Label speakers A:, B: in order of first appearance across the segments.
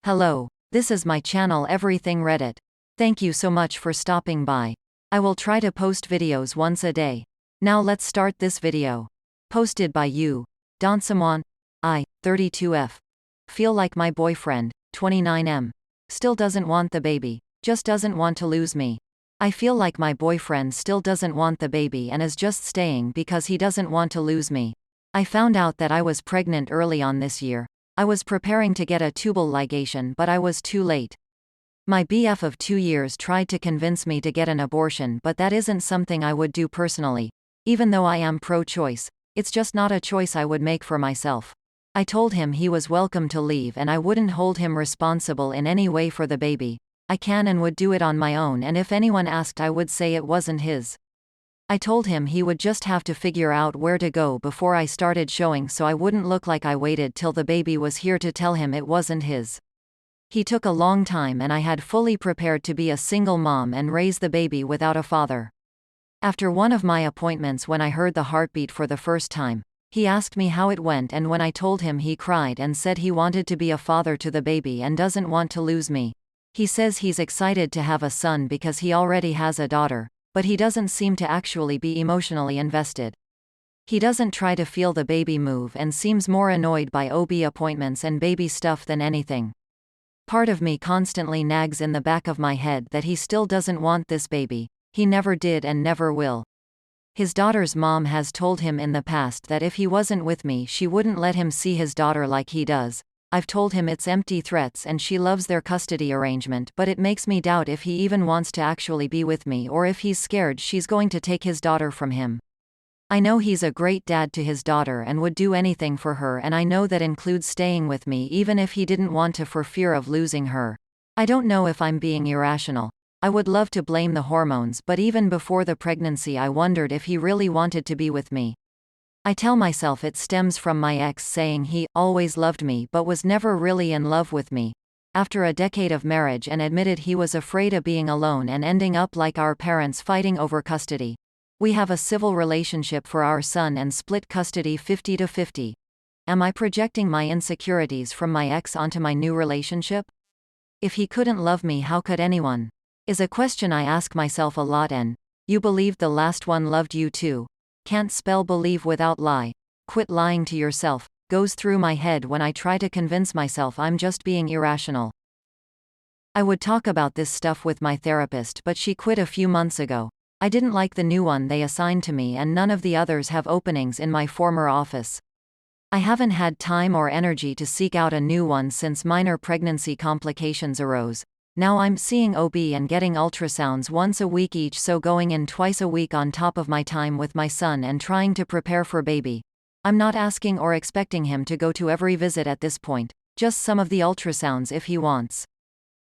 A: Hello, this is my channel Everything Reddit. Thank you so much for stopping by. I will try to post videos once a day. Now let's start this video. Posted by you, Don Someone, 32F. Feel like my boyfriend, 29M. Still doesn't want the baby, just doesn't want to lose me. I feel like my boyfriend still doesn't want the baby and is just staying because he doesn't want to lose me. I found out that I was pregnant early on this year. I was preparing to get a tubal ligation, but I was too late. My BF of 2 years tried to convince me to get an abortion, but that isn't something I would do personally. Even though I am pro-choice, it's just not a choice I would make for myself. I told him he was welcome to leave and I wouldn't hold him responsible in any way for the baby. I can and would do it on my own, and if anyone asked I would say it wasn't his. I told him he would just have to figure out where to go before I started showing, so I wouldn't look like I waited till the baby was here to tell him it wasn't his. He took a long time and I had fully prepared to be a single mom and raise the baby without a father. After one of my appointments, when I heard the heartbeat for the first time, he asked me how it went, and when I told him, he cried and said he wanted to be a father to the baby and doesn't want to lose me. He says he's excited to have a son because he already has a daughter, but he doesn't seem to actually be emotionally invested. He doesn't try to feel the baby move and seems more annoyed by OB appointments and baby stuff than anything. Part of me constantly nags in the back of my head that he still doesn't want this baby. He never did and never will. His daughter's mom has told him in the past that if he wasn't with me, she wouldn't let him see his daughter like he does. I've told him it's empty threats and she loves their custody arrangement, but it makes me doubt if he even wants to actually be with me, or if he's scared she's going to take his daughter from him. I know he's a great dad to his daughter and would do anything for her, and I know that includes staying with me even if he didn't want to for fear of losing her. I don't know if I'm being irrational. I would love to blame the hormones, but even before the pregnancy I wondered if he really wanted to be with me. I tell myself it stems from my ex saying he always loved me but was never really in love with me. After a decade of marriage, and admitted he was afraid of being alone and ending up like our parents, fighting over custody. We have a civil relationship for our son and split custody 50-50. Am I projecting my insecurities from my ex onto my new relationship? If he couldn't love me, how could anyone? Is a question I ask myself a lot. And you believed the last one loved you too? Can't spell believe without lie. Quit lying to yourself. Goes through my head when I try to convince myself I'm just being irrational. I would talk about this stuff with my therapist, but she quit a few months ago. I didn't like the new one they assigned to me, and none of the others have openings in my former office. I haven't had time or energy to seek out a new one since minor pregnancy complications arose. Now I'm seeing OB and getting ultrasounds once a week each, so going in twice a week on top of my time with my son and trying to prepare for baby. I'm not asking or expecting him to go to every visit at this point, just some of the ultrasounds if he wants.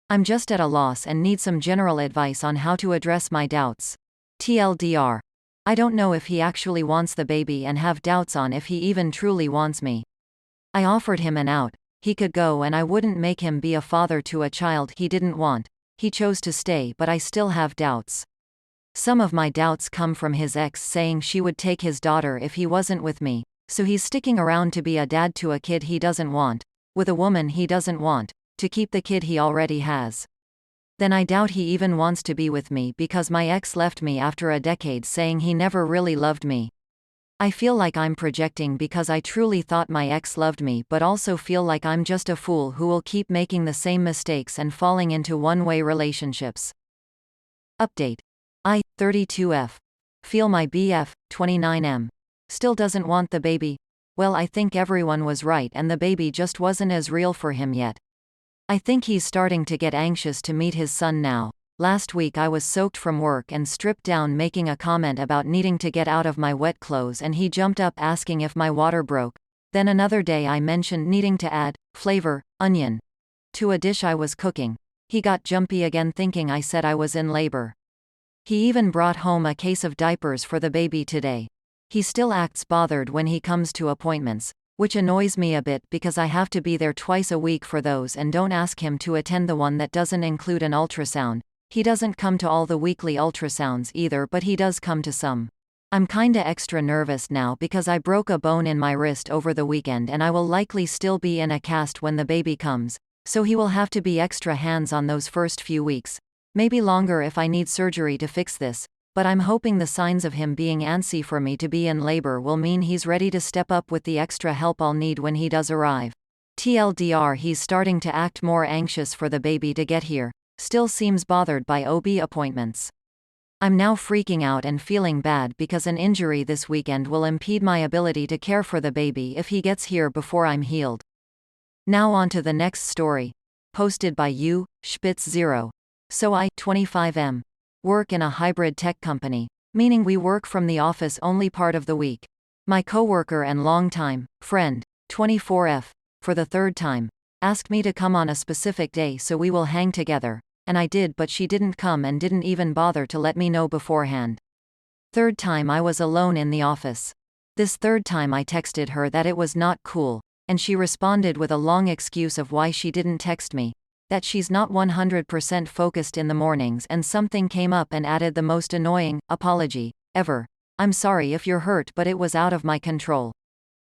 A: I'm just at a loss and need some general advice on how to address my doubts. TLDR. I don't know if he actually wants the baby and have doubts on if he even truly wants me. I offered him an out. He could go and I wouldn't make him be a father to a child he didn't want. He chose to stay, but I still have doubts. Some of my doubts come from his ex saying she would take his daughter if he wasn't with me, so he's sticking around to be a dad to a kid he doesn't want, with a woman he doesn't want, to keep the kid he already has. Then I doubt he even wants to be with me because my ex left me after a decade, saying he never really loved me. I feel like I'm projecting because I truly thought my ex loved me, but also feel like I'm just a fool who will keep making the same mistakes and falling into one-way relationships. Update. 32F. Feel my BF, 29M. Still doesn't want the baby. Well, I think everyone was right and the baby just wasn't as real for him yet. I think he's starting to get anxious to meet his son now. Last week I was soaked from work and stripped down, making a comment about needing to get out of my wet clothes, and he jumped up asking if my water broke. Then another day I mentioned needing to add flavor, onion, to a dish I was cooking. He got jumpy again, thinking I said I was in labor. He even brought home a case of diapers for the baby today. He still acts bothered when he comes to appointments, which annoys me a bit because I have to be there twice a week for those, and don't ask him to attend the one that doesn't include an ultrasound. He doesn't come to all the weekly ultrasounds either, but he does come to some. I'm kinda extra nervous now because I broke a bone in my wrist over the weekend and I will likely still be in a cast when the baby comes. So he will have to be extra hands on those first few weeks. Maybe longer if I need surgery to fix this, but I'm hoping the signs of him being antsy for me to be in labor will mean he's ready to step up with the extra help I'll need when he does arrive. TLDR, he's starting to act more anxious for the baby to get here, still seems bothered by OB appointments. I'm now freaking out and feeling bad because an injury this weekend will impede my ability to care for the baby if he gets here before I'm healed. Now on to the next story. Posted by you, Spitz0. So I, 25M, work in a hybrid tech company, meaning we work from the office only part of the week. My coworker and longtime friend, 24F, for the third time, asked me to come on a specific day so we will hang together. And I did, but she didn't come and didn't even bother to let me know beforehand. Third time I was alone in the office. This third time I texted her that it was not cool, and she responded with a long excuse of why she didn't text me, that she's not 100% focused in the mornings, and something came up and added the most annoying apology ever. I'm sorry if you're hurt, but it was out of my control.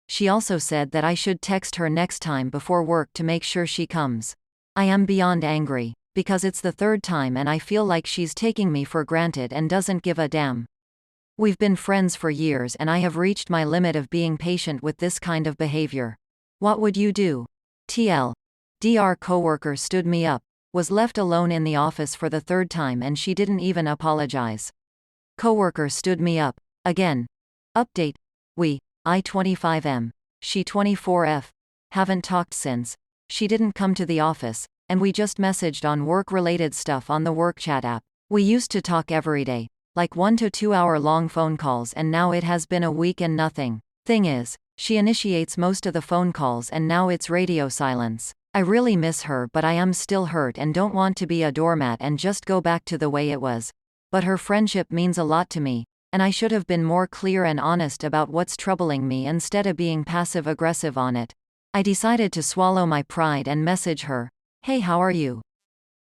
A: She also said that I should text her next time before work to make sure she comes. I am beyond angry, because it's the third time and I feel like she's taking me for granted and doesn't give a damn. We've been friends for years and I have reached my limit of being patient with this kind of behavior. What would you do? TLDR, coworker stood me up, was left alone in the office for the third time and she didn't even apologize. Coworker stood me up, again. Update. I 25M. She 24F. Haven't talked since. She didn't come to the office, and we just messaged on work-related stuff on the work chat app. We used to talk every day, like 1 to 2 hour long phone calls, and now it has been a week and nothing. Thing is, she initiates most of the phone calls and now it's radio silence. I really miss her, but I am still hurt and don't want to be a doormat and just go back to the way it was. But her friendship means a lot to me, and I should have been more clear and honest about what's troubling me instead of being passive-aggressive on it. I decided to swallow my pride and message her, "Hey, how are you?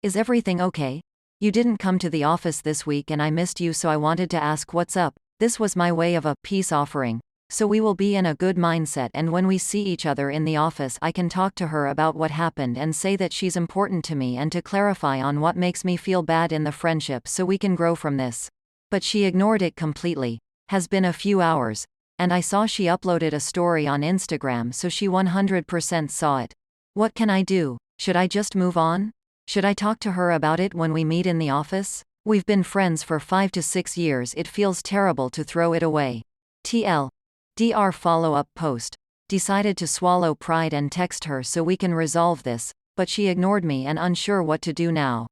A: Is everything okay? You didn't come to the office this week and I missed you, so I wanted to ask what's up." This was my way of a peace offering. So we will be in a good mindset, and when we see each other in the office I can talk to her about what happened and say that she's important to me and to clarify on what makes me feel bad in the friendship so we can grow from this. But she ignored it completely. Has been a few hours, and I saw she uploaded a story on Instagram, so she 100% saw it. What can I do? Should I just move on? Should I talk to her about it when we meet in the office? We've been friends for 5 to 6 years. It feels terrible to throw it away. TLDR follow-up post. Decided to swallow pride and text her so we can resolve this, but she ignored me and unsure what to do now.